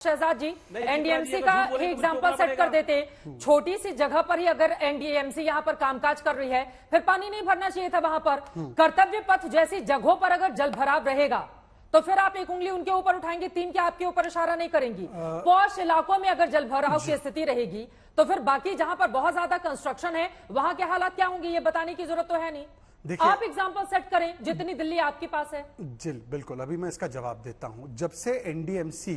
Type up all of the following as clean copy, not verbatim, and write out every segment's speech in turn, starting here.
शहजाद जी, NDMC का ही example set कर देते। छोटी सी जगह पर ही अगर एनडीएमसी यहाँ पर कामकाज कर रही है, फिर पानी नहीं भरना चाहिए था वहां पर। कर्तव्य पथ जैसी जगहों पर अगर जल भराव रहेगा तो फिर आप एक उंगली उनके ऊपर उठाएंगे, तीन के आपके ऊपर इशारा नहीं करेंगी। पॉश इलाकों में अगर जल भराव की स्थिति रहेगी तो फिर बाकी जहां पर बहुत ज्यादा कंस्ट्रक्शन है वहां के हालात क्या होंगे, ये बताने की जरूरत तो है नहीं। आप एग्जाम्पल सेट करें जितनी दिल्ली आपके पास है। जी बिल्कुल, अभी मैं इसका जवाब देता हूं। जब से एनडीएमसी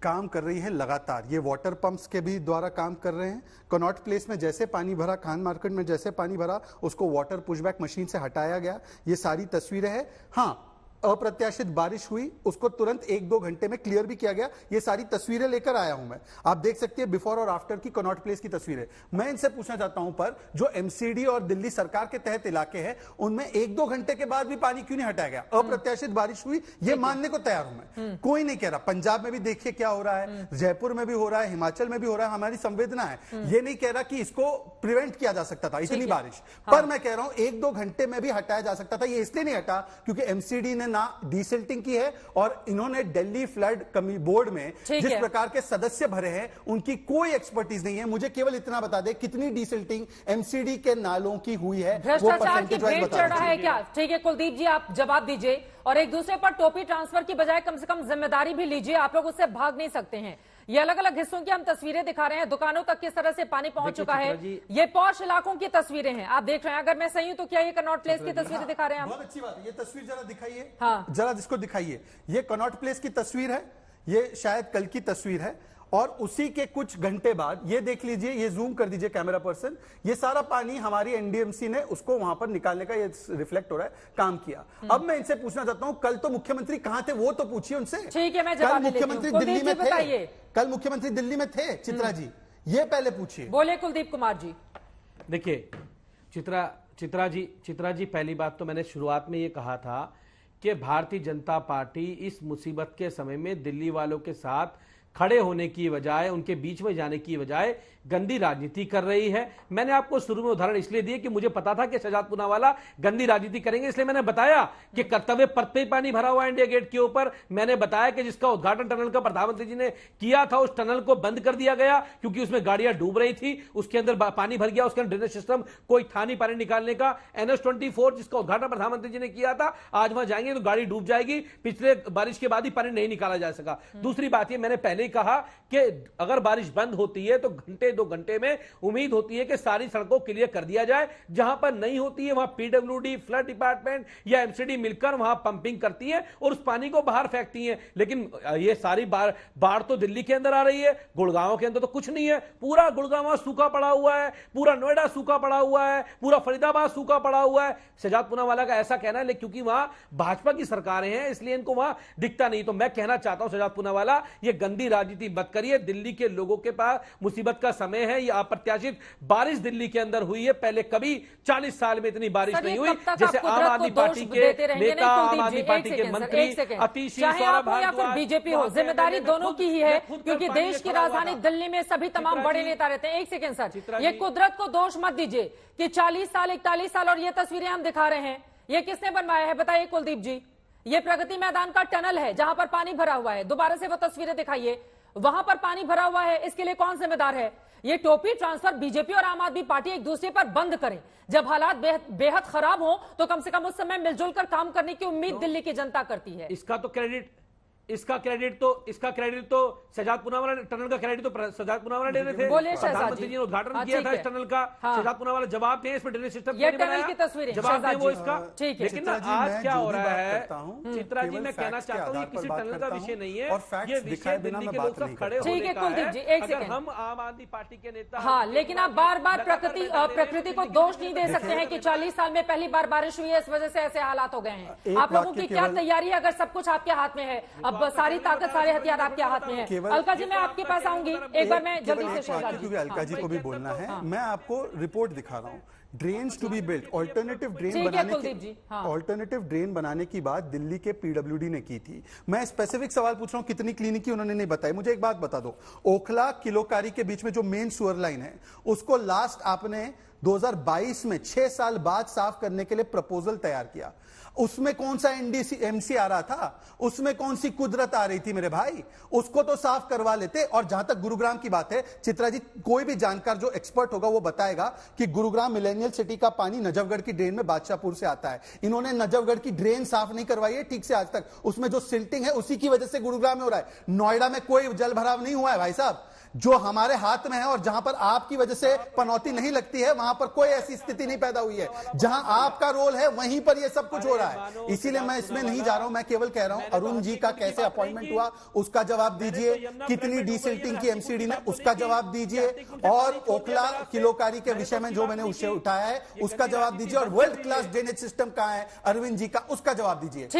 काम कर रही है लगातार, ये वाटर पंप्स के भी द्वारा काम कर रहे हैं। कनॉट प्लेस में जैसे पानी भरा, खान मार्केट में जैसे पानी भरा, उसको वाटर पुशबैक मशीन से हटाया गया। ये सारी तस्वीरें हैं। हाँ, अप्रत्याशित बारिश हुई, उसको तुरंत 1-2 घंटे में क्लियर भी किया गया। ये सारी तस्वीरें लेकर आया हूं मैं। आप देख सकते हैं बिफोर और आफ्टर की कनॉट प्लेस की तस्वीरें। मैं इनसे पूछना चाहता हूं, पर जो एमसीडी और दिल्ली सरकार के तहत इलाके हैं उनमें 1-2 घंटे के बाद भी पानी क्यों नहीं हटाया गया? अप्रत्याशित बारिश हुई, ये मानने को तैयार हूं मैं, कोई नहीं कह रहा। पंजाब में भी देखिए क्या हो रहा है, जयपुर में भी हो रहा है, हिमाचल में भी हो रहा है। हमारी संवेदना है, ये नहीं कह रहा कि इसको प्रिवेंट किया जा सकता था इतनी बारिश, पर मैं कह रहा हूं 1-2 घंटे में भी हटाया जा सकता था। ये इसलिए नहीं हटा क्योंकि एमसीडी ने ना डिसिल्टिंग की है, और इन्होंने दिल्ली फ्लड बोर्ड में जिस प्रकार के सदस्य भरे हैं उनकी कोई एक्सपर्टीज नहीं है। मुझे केवल इतना बता दे कितनी डिसिल्टिंग एमसीडी के नालों की हुई है, वो परसेंटेज वाइज बता चढ़ रहा है क्या? ठीक है कुलदीप जी, आप जवाब दीजिए और एक दूसरे पर टोपी ट्रांसफर की बजाय कम से कम जिम्मेदारी भी लीजिए। आप लोग उससे भाग नहीं सकते हैं। ये अलग अलग हिस्सों की हम तस्वीरें दिखा रहे हैं, दुकानों तक किस तरह से पानी पहुंच चुका है। ये पॉश इलाकों की तस्वीरें हैं, आप देख रहे हैं। अगर मैं सही हूं तो क्या ये कनॉट प्लेस की तस्वीरें दिखा रहे हैं? बहुत अच्छी बात है। ये तस्वीर जरा दिखाइए। हाँ, जरा जिसको दिखाइए। ये कनॉट प्लेस की तस्वीर है, ये शायद कल की तस्वीर है, और उसी के कुछ घंटे बाद ये देख लीजिए, ये जूम कर दीजिए कैमरा पर्सन, ये सारा पानी हमारी एनडीएमसी ने उसको वहां पर निकालने का, ये रिफ्लेक्ट हो रहा है, काम किया। अब मैं इनसे पूछना चाहता हूं, कल तो मुख्यमंत्री कहां थे वो तो पूछिए उनसे। ठीक है, मैं कल मुख्यमंत्री दिल्ली में थे, कल मुख्यमंत्री दिल्ली में थे चित्रा जी, ये पहले पूछिए। बोले कुलदीप कुमार जी। देखिए चित्रा जी, पहली बात तो मैंने शुरुआत में ये कहा था कि भारतीय जनता पार्टी इस मुसीबत के समय में दिल्ली वालों के साथ खड़े होने की बजाय, उनके बीच में जाने की बजाय गंदी राजनीति कर रही है। मैंने आपको शुरू में उदाहरण इसलिए दिए कि मुझे पता था कि शहजाद पूनावाला गंदी राजनीति करेंगे, इसलिए मैंने बताया कि कर्तव्य पथ पे पानी भरा हुआ इंडिया गेट के ऊपर। मैंने बताया कि जिसका उद्घाटन टनल का प्रधानमंत्री जी ने किया था, उस टनल को बंद कर दिया गया क्योंकि उसमें गाड़ियां डूब रही थी, उसके अंदर पानी भर गया, उसके अंदर ड्रेनेज सिस्टम कोई था नहीं पानी निकालने का। NH24 जिसका उद्घाटन प्रधानमंत्री जी ने किया था, आज वहां जाएंगे तो गाड़ी डूब जाएगी। पिछले बारिश के बाद ही पानी नहीं निकाला जा सका। दूसरी बात यह, मैंने पहले ही कहा कि अगर बारिश बंद होती है तो घंटे 2 घंटे में उम्मीद होती है कि सारी सड़कों क्लियर कर दिया जाए। जहां पर नहीं होती है वहां पीडब्ल्यूडी, फ्लड डिपार्टमेंट या एमसीडी मिलकर वहां पंपिंग करती है और उस पानी को बाहर फेंकती है। लेकिन ये सारी बाढ़ तो दिल्ली के अंदर आ रही है, गुड़गांव के अंदर तो कुछ नहीं है। पूरा गुड़गांव सूखा पड़ा हुआ है, पूरा नोएडा सूखा पड़ा हुआ है, पूरा फरीदाबाद सूखा पड़ा हुआ है। शहजाद पूनावाला का ऐसा कहना है क्योंकि वहां भाजपा की सरकारें हैं इसलिए इनको वहां दिखता नहीं। तो मैं कहना चाहता हूं शहजाद पूनावाला, ये गंदी राजनीति मत करिए। दिल्ली के लोगों के पास मुसीबत का समय है। ये अप्रत्याशित बारिश दिल्ली के अंदर हुई है, पहले कभी 40 साल में इतनी बारिश नहीं हुई। जैसे आम आदमी पार्टी के नेता, आम आदमी पार्टी के मंत्री अतिशी बीजेपी हो, जिम्मेदारी दोनों की ही है क्योंकि देश की राजधानी दिल्ली में सभी तमाम बड़े नेता रहते हैं। एक सेकेंड सर, ये कुदरत को दोष मत दीजिए कि 40 साल 41 साल और ये तस्वीरें हम दिखा रहे हैं, ये किसने बनवाया है बताइए कुलदीप जी? ये प्रगति मैदान का टनल है जहां पर पानी भरा हुआ है। दोबारा से वो तस्वीरें दिखाइए, वहां पर पानी भरा हुआ है, इसके लिए कौन जिम्मेदार है? ये टोपी ट्रांसफर बीजेपी और आम आदमी पार्टी एक दूसरे पर बंद करें। जब हालात बेहद खराब हो तो कम से कम उस समय मिलजुल कर काम करने की उम्मीद दिल्ली की जनता करती है। इसका क्रेडिट तो शहजाद पूनावाला, टनल का क्रेडिट तो शहजाद पूनावाला दे रहे थे। प्रधानमंत्री जी ने उद्घाटन किया था इस टनल का। शहजाद पूनावाला जवाब दें, इसमें ड्रेनेज सिस्टम ये टनल की तस्वीरें जवाब दें वो इसका। ठीक है, लेकिन ना आज क्या हो रहा है चित्रा जी, मैं कहना चाहता हूँ ये किसी टनल का विषय नहीं है, ये विषय दिल्ली के लोग सब खड़े होने का है। अगर हम आम आदमी पार्टी के नेता, हाँ, लेकिन आप बार बार प्रकृति को दोष नहीं दे सकते हैं कि 40 साल में पहली बार बारिश हुई है, इस वजह से ऐसे हालात हो गए हैं। आप लोगों की क्या तैयारी है अगर सब कुछ आपके हाथ में है? अब सारी ताकत, सारे हथियार आपके हाथ में है। अलका जी, मैं आपके पास आऊंगी एक बार, मैं जल्दी से शहजाद जी, क्योंकि अलका जी को भी बोलना है। मैं आपको रिपोर्ट दिखा रहा हूँ, drains to be built, alternative drain बनाने की बात दिल्ली के पीडब्ल्यूडी ने की थी। मैं स्पेसिफिक सवाल पूछ रहा हूं, कितनी क्लीनिंग की उन्होंने नहीं बताई। मुझे एक बात बता दो, ओखला किलोकारी के बीच में जो मेन सुअर लाइन है उसको लास्ट आपने 2022 में 6 साल बाद साफ करने के लिए प्रपोजल तैयार किया। उसमें कौन सा एमसी आ रहा था, उसमें कौन सी कुदरत आ रही थी मेरे भाई, उसको तो साफ करवा लेते। और जहां तक गुरुग्राम की बात है, चित्रा जी, कोई भी जानकार जो एक्सपर्ट होगा वो बताएगा कि गुरुग्राम मिलेनियल सिटी का पानी नजफगढ़ की ड्रेन में बादशाहपुर से आता है। इन्होंने नजफगढ़ की ड्रेन साफ नहीं करवाई है ठीक से आज तक, उसमें जो सिल्टिंग है उसी की वजह से गुरुग्राम में हो रहा है। नोएडा में कोई जल भराव नहीं हुआ है भाई साहब, जो हमारे हाथ में है, और जहां पर आपकी वजह से पनौती नहीं लगती है वहां पर कोई ऐसी स्थिति नहीं पैदा हुई है। जहां आपका रोल है वहीं पर यह सब कुछ हो रहा है। इसीलिए मैं इसमें नहीं जा रहा हूं, मैं केवल कह रहा हूं अरुण जी का कैसे अपॉइंटमेंट हुआ उसका जवाब दीजिए, कितनी डीसिल्टिंग की एमसीडी ने उसका जवाब दीजिए, और ओखला किलोकारी के विषय में जो मैंने उसे उठाया है उसका जवाब दीजिए, और वर्ल्ड क्लास ड्रेनेज सिस्टम कहां है अरविंद जी का, उसका जवाब दीजिए।